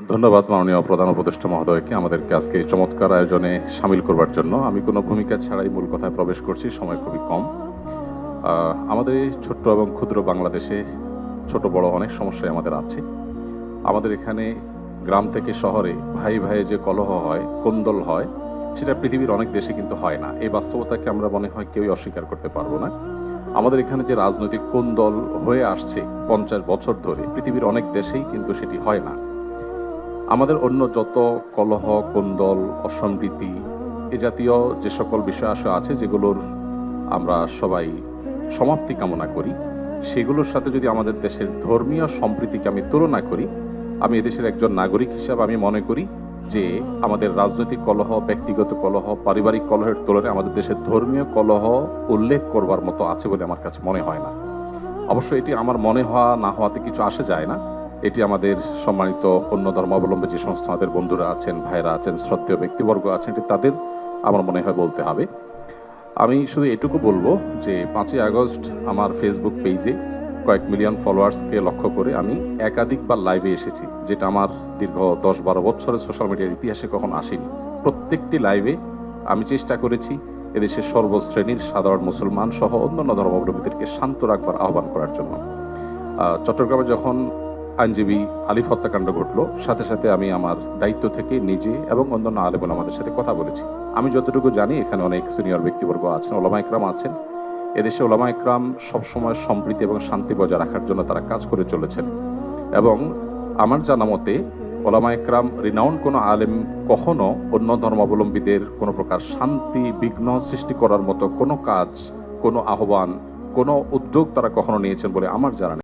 ধন্যবাদ মাননীয় প্রধান উপদেষ্টা মহোদয়কে আমাদেরকে আজকে এই চমৎকার আয়োজনে সামিল করবার জন্য। আমি কোনো ভূমিকা ছাড়াই মূল কথায় প্রবেশ করছি, সময় খুবই কম। আমাদের এই ছোট্ট এবং ক্ষুদ্র বাংলাদেশে ছোট বড় অনেক সমস্যাই আমাদের আছে। আমাদের এখানে গ্রাম থেকে শহরে ভাই ভাই যে কলহ হয়, কোন্দল হয়, সেটা পৃথিবীর অনেক দেশে কিন্তু হয় না। এই বাস্তবতাকে আমরা মনে হয় কেউই অস্বীকার করতে পারবো না। আমাদের এখানে যে রাজনৈতিক কোন্দল হয়ে আসছে 50 বছর ধরে, পৃথিবীর অনেক দেশেই কিন্তু সেটি হয় না। আমাদের অন্য যত কলহ, কোন্দল, অসম্প্রীতি এ জাতীয় যে সকল বিষয় আছে যেগুলোর আমরা সবাই সমাপ্তি কামনা করি, সেগুলোর সাথে যদি আমাদের দেশের ধর্মীয় সম্প্রীতিকে আমি তুলনা করি, আমি এদেশের একজন নাগরিক হিসাবে আমি মনে করি যে আমাদের রাজনৈতিক কলহ, ব্যক্তিগত কলহ, পারিবারিক কলহের তুলনায় আমাদের দেশের ধর্মীয় কলহ উল্লেখ করবার মতো আছে বলে আমার কাছে মনে হয় না। অবশ্য এটি আমার মনে হওয়া না হওয়াতে কিছু আসে যায় না। এটি আমাদের সম্মানিত অন্য ধর্মাবলম্বী যে সমস্ত আমাদের বন্ধুরা আছেন, ভাইরা আছেন, শ্রদ্ধেয় ব্যক্তিবর্গ আছেন, এটি তাদের আমার মনে হয় বলতে হবে। আমি শুধু এটুকু বলবো যে 5ই আগস্ট আমার ফেসবুক পেজে কয়েক মিলিয়ন ফলোয়ার্সকে লক্ষ্য করে আমি একাধিকবার লাইভে এসেছি, যেটা আমার দীর্ঘ 10-12 বছরের সোশ্যাল মিডিয়ার ইতিহাসে কখনো আসেনি। প্রত্যেকটি লাইভে আমি চেষ্টা করেছি এদেশের সর্বশ্রেণীর সাধারণ মুসলমান সহ অন্যান্য ধর্মাবলম্বীদেরকে শান্ত রাখবার আহ্বান করার জন্য। চট্টগ্রামে যখন আইনজীবী আলিফ হত্যাকাণ্ড ঘটলো, সাথে সাথে আমি আমার দায়িত্ব থেকে নিজে এবং অন্যান্য আলেম ওলামাদের সাথে কথা বলেছি। আমি যতটুকু জানি এখানে অনেক সিনিয়র ব্যক্তিবর্গ আছেন, ওলামা ইকরাম আছেন। এদেশে ওলামা ইকরাম সবসময় সম্প্রীতি এবং শান্তি বজায় রাখার জন্য তারা কাজ করে চলেছেন, এবং আমার জানা মতে ওলামা ইকরাম রিনাউন্ড কোনো আলেম কখনো অন্য ধর্মাবলম্বীদের কোনো প্রকার শান্তি বিঘ্ন সৃষ্টি করার মতো কোনো কাজ, কোনো আহ্বান, কোনো উদ্যোগ তারা কখনো নিয়েছেন বলে আমার জানা নেই।